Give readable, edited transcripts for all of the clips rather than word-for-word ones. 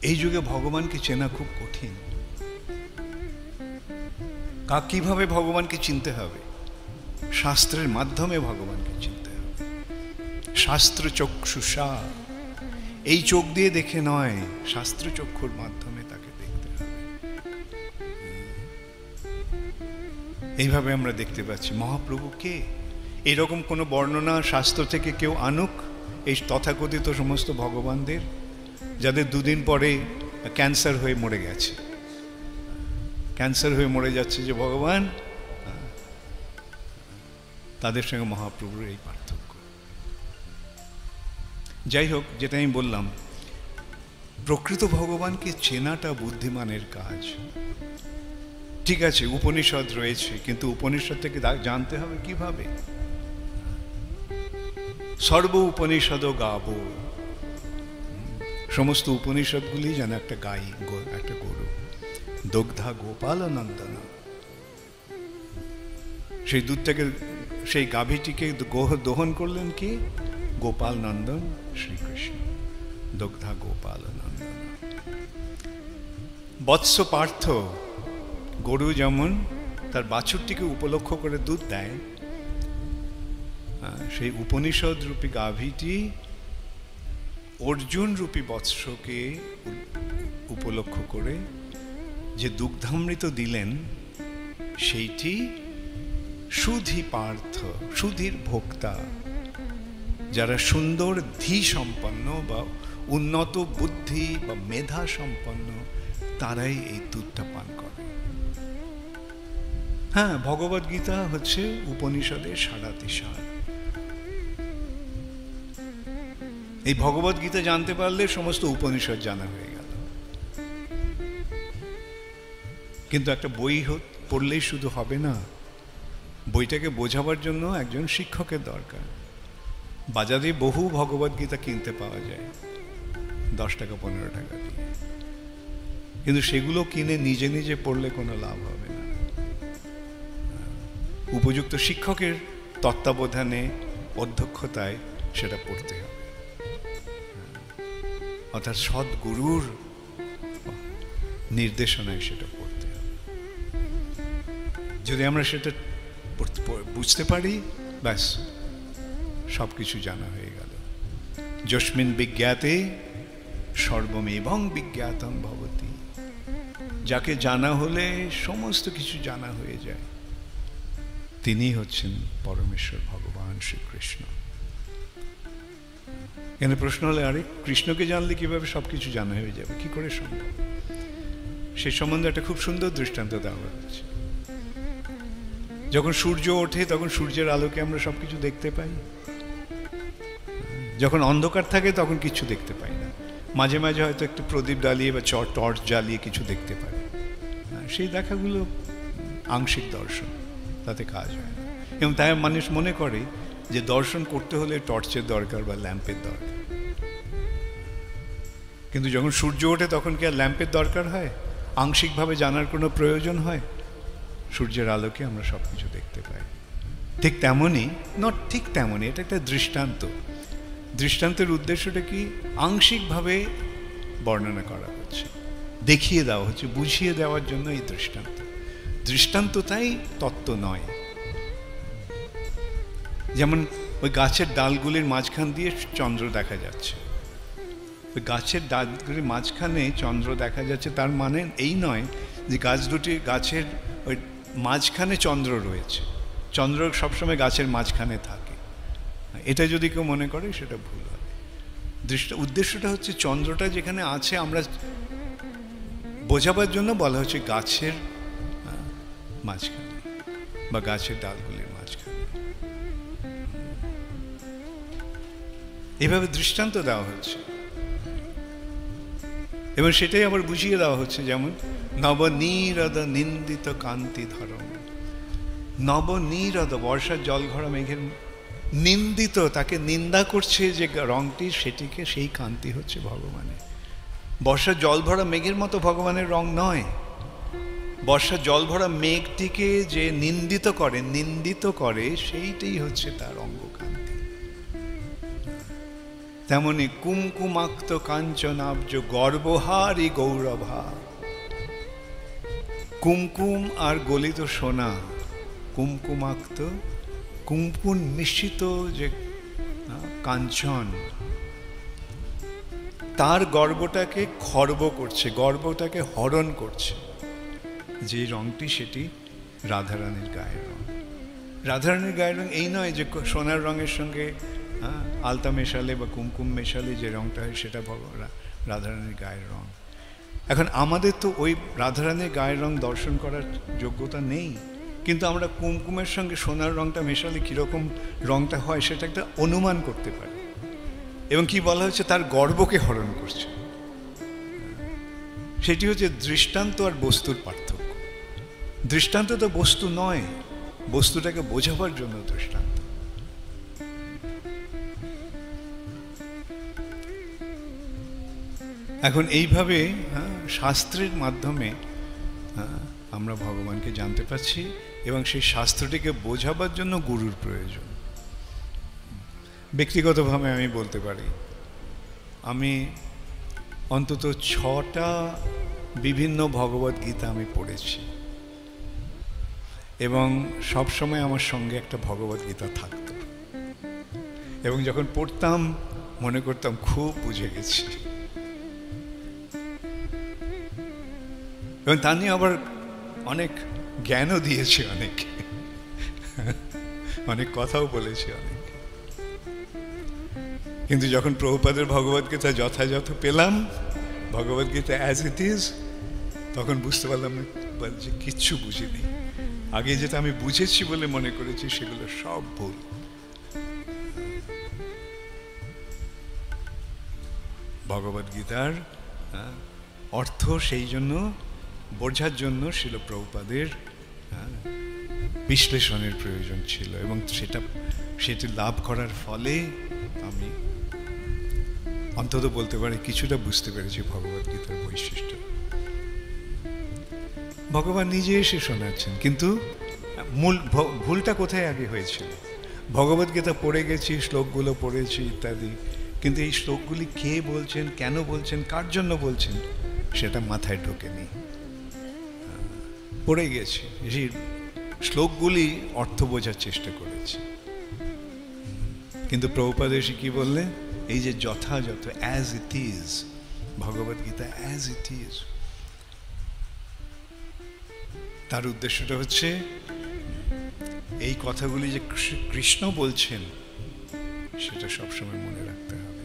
এই যুগে ভগবানকে চেনা খুব কঠিন। কিভাবে ভগবানকে চিনতে হবে? শাস্ত্রের মাধ্যমে ভগবানকে চিনতে হবে। শাস্ত্র চক্ষুষা, এই চোখ দিয়ে দেখে নয়, শাস্ত্র চক্ষুর মাধ্যমে তাকে দেখতে হবে। এইভাবে আমরা দেখতে পাচ্ছি মহাপ্রভু কে। এরকম কোনো বর্ণনা শাস্ত্র থেকে কেউ আনুক এই তথাকথিত সমস্ত ভগবানদের, যাদের দুদিন পরে ক্যান্সার হয়ে মরে গেছে, ক্যান্সার হয়ে মরে যাচ্ছে যে ভগবান, তাদের সঙ্গে মহাপ্রভুর এই পার্থক্য। যাই হোক, যেটা আমি বললাম, প্রকৃত ভগবানকে চেনাটা বুদ্ধিমানের কাজ। ঠিক আছে, উপনিষদ রয়েছে, কিন্তু উপনিষদ থেকে জানতে হবে কিভাবে। সর্ব উপনিষদ গাবো, সমস্ত উপনিষদগুলি যেন একটা গাই, একটা গরু। দগ্ধা গোপাল নন্দনা, সেই দুধটাকে, সেই গাভীটিকে দহন করলেন কি? গোপাল নন্দন শ্রীকৃষ্ণ। দগ্ধা গোপাল নন্দনা। বৎস পার্থ, গরু যেমন তার বাছুরটিকে উপলক্ষ করে দুধ দেয়, সেই উপনিষদ রূপী গাভীটি অর্জুন রূপী বৎসকে উপলক্ষ করে যে দুগ্ধামৃত দিলেন, সেইটি সুধী পার্থ, সুধীর ভোক্তা, যারা সুন্দর ধী সম্পন্ন বা উন্নত বুদ্ধি বা মেধা সম্পন্ন, তারাই এই দুধটা পান করে। হ্যাঁ, ভগবদ গীতা হচ্ছে উপনিষদের সারাতিসার। এই ভগবদ গীতা জানতে পারলে সমস্ত উপনিষদ জানা হয়ে গেল। কিন্তু একটা বই পড়লেই শুধু হবে না, বইটাকে বোঝাবার জন্য একজন শিক্ষকের দরকার। বাজারে বহু ভগবদ গীতা কিনতে পাওয়া যায় 10 টাকা 15 টাকা দিয়ে, কিন্তু সেগুলো কিনে নিজে নিজে পড়লে কোনো লাভ হবে না। উপযুক্ত শিক্ষকের তত্ত্বাবধানে, অধ্যক্ষতায় সেটা পড়তে হবে, অর্থাৎ সদ্গুরুর নির্দেশনায় সেটা পড়তে হবে। যদি আমরা সেটা বুঝতে পারি, ব্যাস সব কিছু জানা হয়ে গেল। যস্মিন বিজ্ঞাতে সর্বমেবং বিজ্ঞাতং ভবতি, যাকে জানা হলে সমস্ত কিছু জানা হয়ে যায়, তিনি হচ্ছেন পরমেশ্বর ভগবান শ্রীকৃষ্ণ। এখানে প্রশ্ন হলে, আরে কৃষ্ণকে জানলে কিভাবে সবকিছু জানা হয়ে যাবে, কি করে সম্ভব? সে সম্বন্ধে একটা খুব সুন্দর দৃষ্টান্ত দেওয়া হচ্ছে। যখন সূর্য ওঠে তখন সূর্যের আলোকে আমরা সবকিছু দেখতে পাই। যখন অন্ধকার থাকে তখন কিছু দেখতে পাই না, মাঝে মাঝে হয়তো একটু প্রদীপ জ্বালিয়ে বা টর্চ জ্বালিয়ে কিছু দেখতে পাই। সেই দেখাগুলো আংশিক দর্শন, তাতে কাজ হয় না। এবং তাই মানুষ মনে করে যে দর্শন করতে হলে টর্চের দরকার বা ল্যাম্পের দরকার। কিন্তু যখন সূর্য ওঠে তখন কি আর ল্যাম্পের দরকার হয়? আংশিকভাবে জানার কোনো প্রয়োজন হয়? সূর্যের আলোকে আমরা সব কিছু দেখতে পাই। ঠিক তেমনই, ঠিক তেমনই, এটা একটা দৃষ্টান্ত। দৃষ্টান্তের উদ্দেশ্যটা কি? আংশিকভাবে বর্ণনা করা হচ্ছে, দেখিয়ে দেওয়া হচ্ছে, বুঝিয়ে দেওয়ার জন্য এই দৃষ্টান্ত। দৃষ্টান্তটাই তত্ত্ব নয়। যেমন ওই গাছের ডালগুলির মাঝখান দিয়ে চন্দ্র দেখা যাচ্ছে, ওই গাছের ডালগুলির মাঝখানে চন্দ্র দেখা যাচ্ছে, তার মানে এই নয় যে গাছের ওই মাঝখানে চন্দ্র রয়েছে। চন্দ্র সবসময় গাছের মাঝখানে থাকে, এটা যদি কেউ মনে করে সেটা ভুল হবে। উদ্দেশ্যটা হচ্ছে চন্দ্রটা যেখানে আছে আমরা বোঝাবার জন্য বলা হচ্ছে গাছের মাঝখানে বা গাছের ডালগুলির মাঝখানে। এভাবে দৃষ্টান্ত দেওয়া হচ্ছে এবং সেটাই আবার বুঝিয়ে দেওয়া হচ্ছে। যেমন নবনীরদ নিন্দিত কান্তি ধরম, নবনীরদ, বর্ষার জল ঘরা মেঘের নিন্দিত, তাকে নিন্দা করছে যে রংটি, সেটিকে সেই কান্তি হচ্ছে ভগবানের। বর্ষার জল ভরা মেঘের মতো ভগবানের রং নয়। বর্ষার জল ভরা মেঘটিকে যে নিন্দিত করে সেইটাই হচ্ছে তার অঙ্গকান্তি। তেমনি কুমকুমাক্ত কাঞ্চনাব্জ গর্বহারি গৌরভা। কুমকুম আর গলিত সোনা, কুমকুমাক্ত কুমকুম মিশ্রিত যে কাঞ্চন, তার গর্বটাকে খর্ব করছে, গর্বটাকে হরণ করছে যে রংটি, সেটি রাধারানীর গায়ের রং। রাধারানীর গায়ের রং এই নয় যে সোনার রঙের সঙ্গে আলতা মেশালে বা কুমকুম মেশালে যে রংটা হয় সেটা রাধারানীর গায়ের রং। এখন আমাদের তো ওই রাধারানীর গায়ের রং দর্শন করার যোগ্যতা নেই, কিন্তু আমরা কুমকুমের সঙ্গে সোনার রংটা মেশালে কীরকম রংটা হয় সেটা একটা অনুমান করতে পারি। এবং কি বলা হচ্ছে, তার গর্বকে হরণ করছে। সেটি হচ্ছে দৃষ্টান্ত আর বস্তুর পার্থক্য। দৃষ্টান্ত তো বস্তু নয়, বস্তুটাকে বোঝাবার জন্য দৃষ্টান্ত। এখন এইভাবে শাস্ত্রের মাধ্যমে আমরা ভগবানকে জানতে পারছি, এবং সেই শাস্ত্রটিকে বোঝাবার জন্য গুরুর প্রয়োজন। ব্যক্তিগতভাবে আমি বলতে পারি, আমি অন্তত 6টা বিভিন্ন ভগবদ্গীতা আমি পড়েছি, এবং সবসময় আমার সঙ্গে একটা ভগবদ্গীতা থাকতো, এবং যখন পড়তাম মনে করতাম খুব বুঝে গেছি, এবং তা নিয়ে আবার অনেক জ্ঞানও দিয়েছে, অনেক কথাও বলেছে অনেক। কিন্তু যখন প্রভুপাদের ভগবদ্গীতা যথাযথ পেলাম, ভগবদ্গীতা অ্যাজ ইট ইজ, তখন বুঝতে পারলাম যে কিচ্ছু বুঝিনি। আগে যেটা আমি বুঝেছি বলে মনে করেছি সেগুলো সব ভুল। ভগবদ্গীতার অর্থ সেই জন্য বোঝার জন্য শিল প্রভুপাদের বিশ্লেষণের প্রয়োজন ছিল, এবং সেটি লাভ করার ফলে আমি অন্তত বলতে পারি কিছুটা বুঝতে পেরেছি ভগবদ্গীতার বৈশিষ্ট্য। ভগবান নিজে এসে শোনাচ্ছেন, কিন্তু মূল ভুলটা কোথায় আগে হয়েছিল? ভগবদ্গীতা পড়ে গেছি, শ্লোকগুলো পড়েছি ইত্যাদি, কিন্তু এই শ্লোকগুলি কে বলছেন, কেন বলছেন, কার জন্য বলছেন সেটা মাথায় ঢোকেনি। পড়ে গেছি, সেই শ্লোকগুলি অর্থ বোঝার চেষ্টা করেছি, কিন্তু প্রভুপাদ এসে কি বললেন, এই যে যথাযথ as it is, Bhagavad Gita as it is, তার উদ্দেশ্যটা হচ্ছে এই কথাগুলি যে কৃষ্ণ বলছেন সেটা সবসময় মনে রাখতে হবে,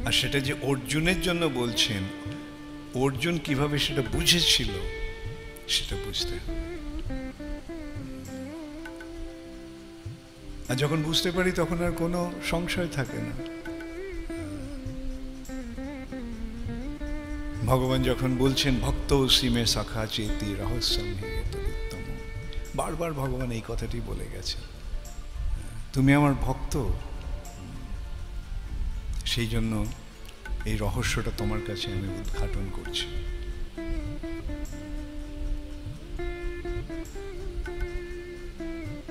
আর সেটা যে অর্জুনের জন্য বলছেন, অর্জুন কিভাবে সেটা বুঝেছিল সেটা বুঝতে হবে। আর যখন বুঝতে পারি তখন আর কোনো সংশয় থাকে না। ভগবান যখন বলছেন ভক্ত সীমে সখা চেতি রহস্যম উত্তম, বারবার ভগবান এই কথাটি বলে গেছেন, তুমি আমার ভক্ত, সেই জন্য এই রহস্যটা তোমার কাছে আমি উদ্ঘাটন করছি।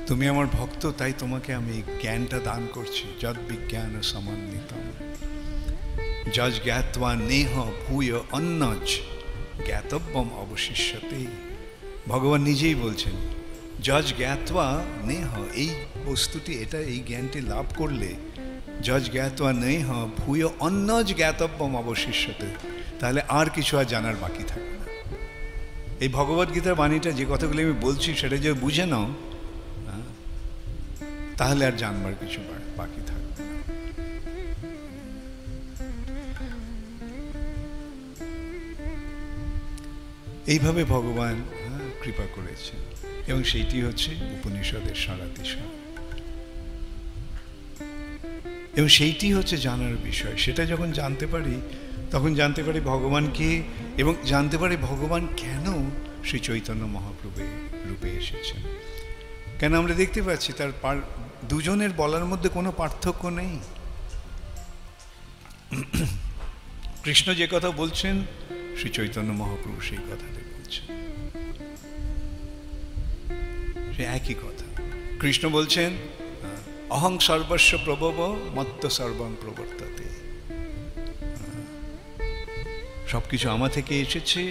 তুমি আমার ভক্ত, তাই তোমাকে আমি জ্ঞানটা দান করছি। যদ বিজ্ঞান সমন্বিতম যজ জ্ঞাত্বা নেহ ভূয় অন্নজ জ্ঞাতব্যম অবশিষ্যতে। ভগবান নিজেই বলছেন যজ জ্ঞাত্বা নেহ, এই বস্তুটি, এটা এই জ্ঞানটি লাভ করলে যজ জ্ঞাত্বা নেহ ভূয় অন্নজ জ্ঞাতব্যম অবশিষ্যতে, তাহলে আর কিছু আর জানার বাকি থাকে না। এই ভগবদ্গীতার বাণীটা যে কথাগুলি আমি বলছি সেটা যে বুঝে নাও, তাহলে আর জানবার কিছু বাকি থাকবে না। এইভাবে ভগবান কৃপা করেছেন, এবং সেইটি হচ্ছে উপনিষদের সারাদিশা, এবং সেইটি হচ্ছে জানার বিষয়। সেটা যখন জানতে পারি তখন জানতে পারি ভগবানকে, এবং জানতে পারি ভগবান কেন শ্রী চৈতন্য মহাপ্রভু রূপে এসেছেন। কেন আমরা দেখতে পাচ্ছি তার দুজনের বলার মধ্যে কোনো পার্থক্য নেই। কৃষ্ণ যে কথা বলছেন শ্রী চৈতন্য মহাপ্রভু সেই কথাটাই বলছেন, সে একই কথা। কৃষ্ণ বলছেন অহং সর্বস্ব প্রভব মত্ত সর্বং প্রবর্ততে। সবকিছু আমার থেকে এসেছে,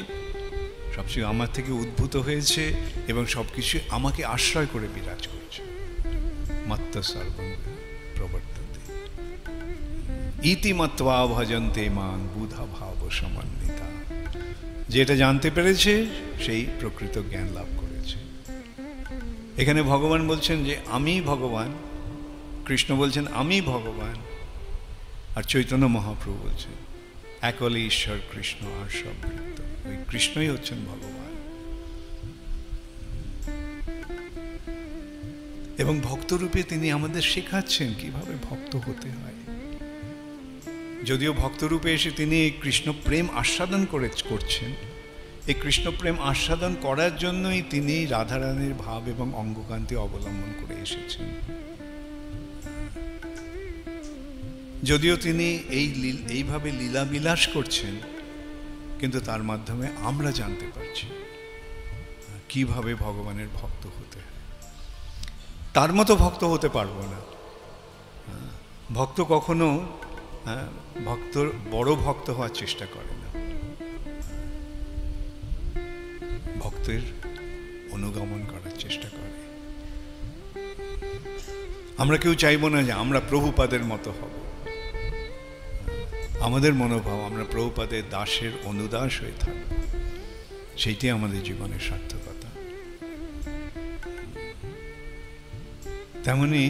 সবকিছু আমার থেকে উদ্ভূত হয়েছে এবং সবকিছু আমাকে আশ্রয় করে বিরাজ করছে। মত্ত সর্বং প্রবর্ততে ইতি মত্বা ভজন্তে মাং বুধা ভাব সমন্বিতা। যেটা জানতে পেরেছে সেই প্রকৃত জ্ঞান লাভ করেছে। এখানে ভগবান বলছেন যে আমি ভগবান, কৃষ্ণ বলছেন আমি ভগবান, আর চৈতন্য মহাপ্রভু বলছেন একলে ঈশ্বর কৃষ্ণ আর সব বৃত্ত। ওই কৃষ্ণই হচ্ছেন ভগবান। এবং ভক্তরূপে তিনি আমাদের শেখাচ্ছেন কিভাবে ভক্ত হতে হয়। যদিও ভক্তরূপে এসে তিনি এই কৃষ্ণ প্রেম আস্বাদন করছেন, এই কৃষ্ণ প্রেম আস্বাদন করার জন্যই তিনি রাধারানীর ভাব এবং অঙ্গকান্তি অবলম্বন করে এসেছেন। যদিও তিনি এইভাবে লীলা বিলাস করছেন, কিন্তু তার মাধ্যমে আমরা জানতে পারছি কিভাবে ভগবানের ভক্ত হতে হয়। তার মতো ভক্ত হতে পারবো না। ভক্ত কখনো বড় ভক্ত হওয়ার চেষ্টা করে না, ভক্তের অনুগমন করার চেষ্টা করে। আমরা কেউ চাইবো না যে আমরা প্রভুপাদের মতো হব। আমাদের মনোভাব আমরা প্রভুপাদের দাসের অনুদাস হয়ে থাকব, সেইটাই আমাদের জীবনের সার্থকতা। তেমনি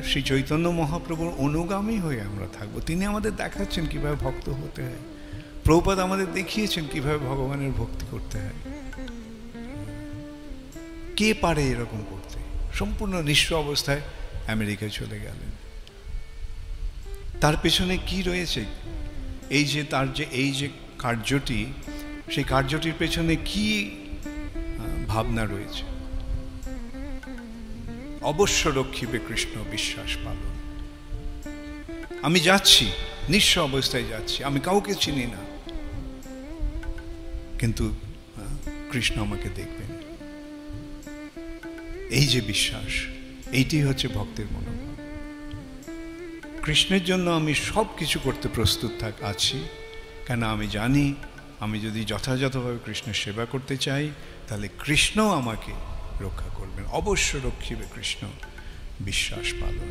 শ্রী চৈতন্য মহাপ্রভুর অনুগামী হয়ে আমরা থাকবো। তিনি আমাদের দেখাচ্ছেন কিভাবে ভক্ত হতে হয়। প্রভুপাদ আমাদের দেখিয়েছেন কিভাবে ভগবানের ভক্তি করতে হয়। কে পারে এরকম করতে? সম্পূর্ণ নিঃস্ব অবস্থায় আমেরিকায় চলে গেলেন। তার পেছনে কি রয়েছে? এই যে কার্যটি, সেই কার্যটির পেছনে কি ভাবনা রয়েছে? অবশ্য রক্ষিবে কৃষ্ণ বিশ্বাস পালন। আমি যাচ্ছি, নিঃস্ব অবস্থায় যাচ্ছি, আমি কাউকে চিনি না, কিন্তু কৃষ্ণ আমাকে দেখবেন। এই যে বিশ্বাস, এইটি হচ্ছে ভক্তের মনোভাব। কৃষ্ণের জন্য আমি সব কিছু করতে প্রস্তুত আছি, কেন আমি জানি আমি যদি যথাযথভাবে কৃষ্ণের সেবা করতে চাই তাহলে কৃষ্ণও আমাকে রক্ষা করবেন। অবশ্য রক্ষিবে কৃষ্ণ বিশ্বাস পালন।